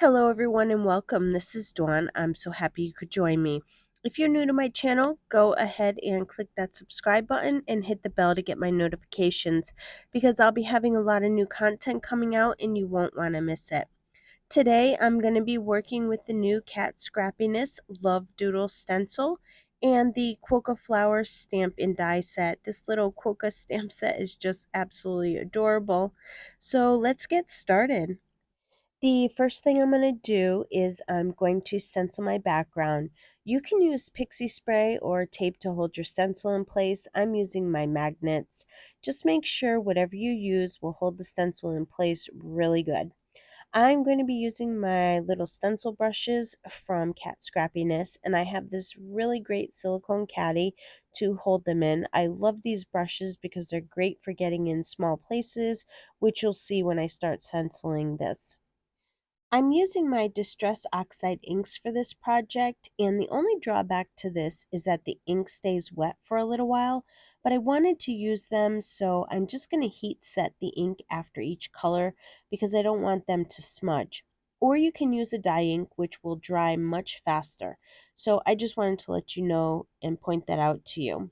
Hello, everyone, and welcome. This is Dawn. I'm so happy you could join me. If you're new to my channel, go ahead and click that subscribe button and hit the bell to get my notifications because I'll be having a lot of new content coming out and you won't want to miss it. Today, I'm going to be working with the new Cat Scrappiness Love Doodles Stencil and the Quokka Flower Stamp and Die set. This little Quokka stamp set is just absolutely adorable. So let's get started. The first thing I'm going to do is I'm going to stencil my background. You can use pixie spray or tape to hold your stencil in place. I'm using my magnets. Just make sure whatever you use will hold the stencil in place really good. I'm going to be using my little stencil brushes from Cat Scrappiness, and I have this really great silicone caddy to hold them in. I love these brushes because they're great for getting in small places, which you'll see when I start stenciling this. I'm using my Distress Oxide inks for this project, and the only drawback to this is that the ink stays wet for a little while, but I wanted to use them, so I'm just going to heat set the ink after each color because I don't want them to smudge. Or you can use a dye ink, which will dry much faster. So I just wanted to let you know and point that out to you.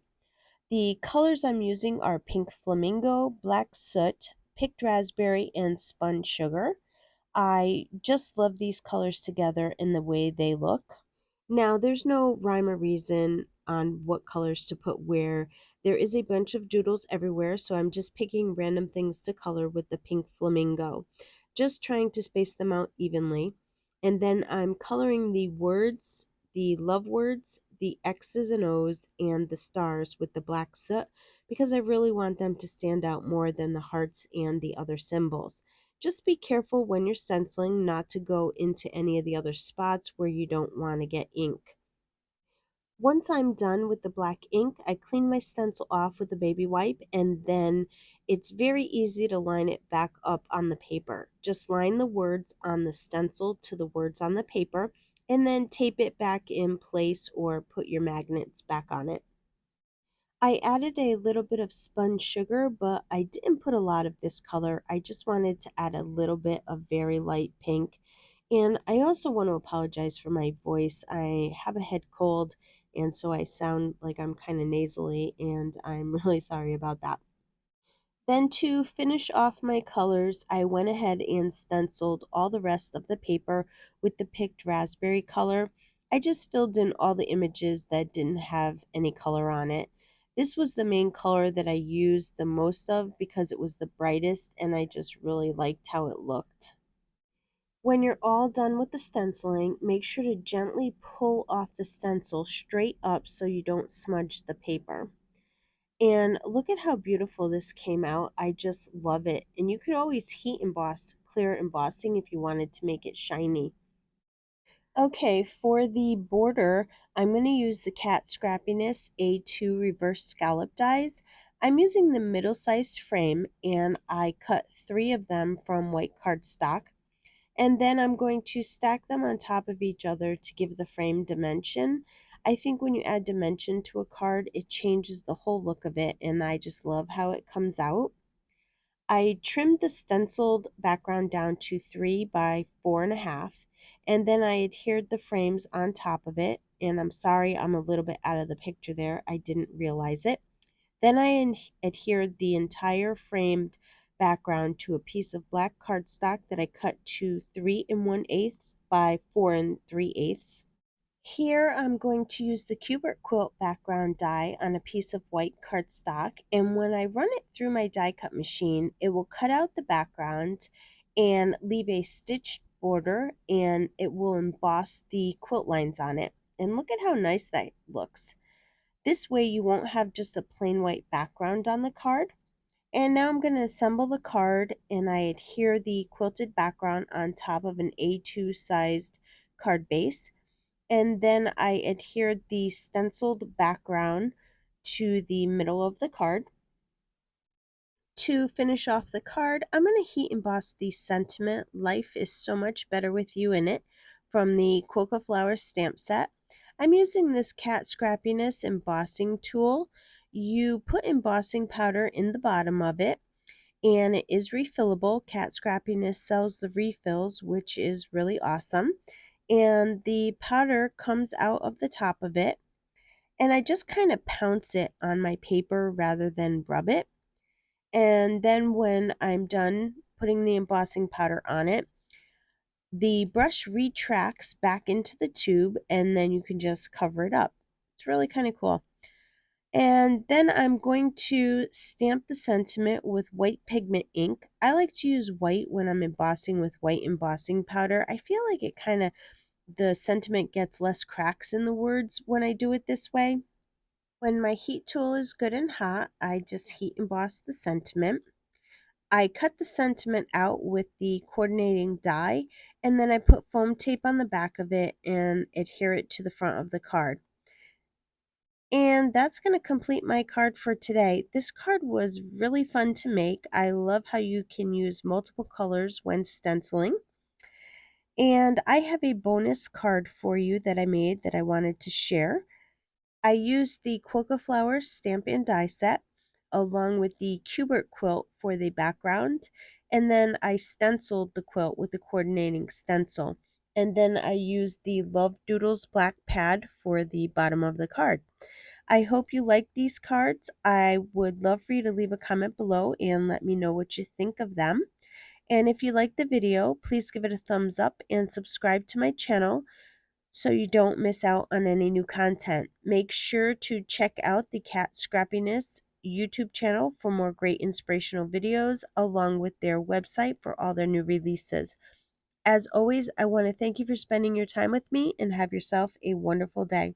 The colors I'm using are Pink Flamingo, Black Soot, Picked Raspberry, and Spun Sugar. I just love these colors together in the way they look. Now, there's no rhyme or reason on what colors to put where. There is a bunch of doodles everywhere, so I'm just picking random things to color with the pink flamingo. Just trying to space them out evenly. And then I'm coloring the words, the love words, the X's and O's, and the stars with the black soot because I really want them to stand out more than the hearts and the other symbols. Just be careful when you're stenciling not to go into any of the other spots where you don't want to get ink. Once I'm done with the black ink, I clean my stencil off with a baby wipe, and then it's very easy to line it back up on the paper. Just line the words on the stencil to the words on the paper and then tape it back in place or put your magnets back on it. I added a little bit of spun sugar, but I didn't put a lot of this color. I just wanted to add a little bit of very light pink. And I also want to apologize for my voice. I have a head cold, and so I sound like I'm kind of nasally, and I'm really sorry about that. Then to finish off my colors, I went ahead and stenciled all the rest of the paper with the picked raspberry color. I just filled in all the images that didn't have any color on it. This was the main color that I used the most of because it was the brightest and I just really liked how it looked. When you're all done with the stenciling, make sure to gently pull off the stencil straight up so you don't smudge the paper. And look at how beautiful this came out. I just love it. And you could always heat emboss clear embossing if you wanted to make it shiny. Okay, for the border, I'm going to use the Cat Scrappiness A2 Reverse Scallop dies. I'm using the middle-sized frame and I cut 3 of them from white cardstock. And then I'm going to stack them on top of each other to give the frame dimension. I think when you add dimension to a card, it changes the whole look of it, and I just love how it comes out. I trimmed the stenciled background down to 3 by 4.5, and then I adhered the frames on top of it. And I'm sorry, I'm a little bit out of the picture there. I didn't realize it. Then I adhered the entire framed background to a piece of black cardstock that I cut to 3 1/8 by 4 3/8. Here I'm going to use the Qbert quilt background die on a piece of white cardstock, and when I run it through my die cut machine, it will cut out the background and leave a stitched border, and it will emboss the quilt lines on it. And look at how nice that looks. This way you won't have just a plain white background on the card. And now I'm going to assemble the card, and I adhere the quilted background on top of an A2 sized card base. And then I adhered the stenciled background to the middle of the card. To finish off the card, I'm going to heat emboss the sentiment, "Life is so much better with you in it," from the Quokka Flower stamp set. I'm using this Cat Scrappiness embossing tool. You put embossing powder in the bottom of it, and it is refillable. Cat Scrappiness sells the refills, which is really awesome. And the powder comes out of the top of it, and I just kind of pounce it on my paper rather than rub it. And then when I'm done putting the embossing powder on it, the brush retracts back into the tube, and then you can just cover it up. It's really kind of cool. And then I'm going to stamp the sentiment with white pigment ink. I like to use white when I'm embossing with white embossing powder. I feel like it kind of, the sentiment gets less cracks in the words when I do it this way. When my heat tool is good and hot, I just heat emboss the sentiment. I cut the sentiment out with the coordinating die, and then I put foam tape on the back of it and adhere it to the front of the card. And that's going to complete my card for today. This card was really fun to make. I love how you can use multiple colors when stenciling. And I have a bonus card for you that I made that I wanted to share. I used the Quokka Flower stamp and die set along with the Qbert quilt for the background, and then I stenciled the quilt with the coordinating stencil. And then I used the Love Doodles black pad for the bottom of the card. I hope you like these cards. I would love for you to leave a comment below and let me know what you think of them. And if you like the video, please give it a thumbs up and subscribe to my channel so you don't miss out on any new content. Make sure to check out the Cat Scrappiness YouTube channel for more great inspirational videos, along with their website for all their new releases. As always, I want to thank you for spending your time with me and have yourself a wonderful day.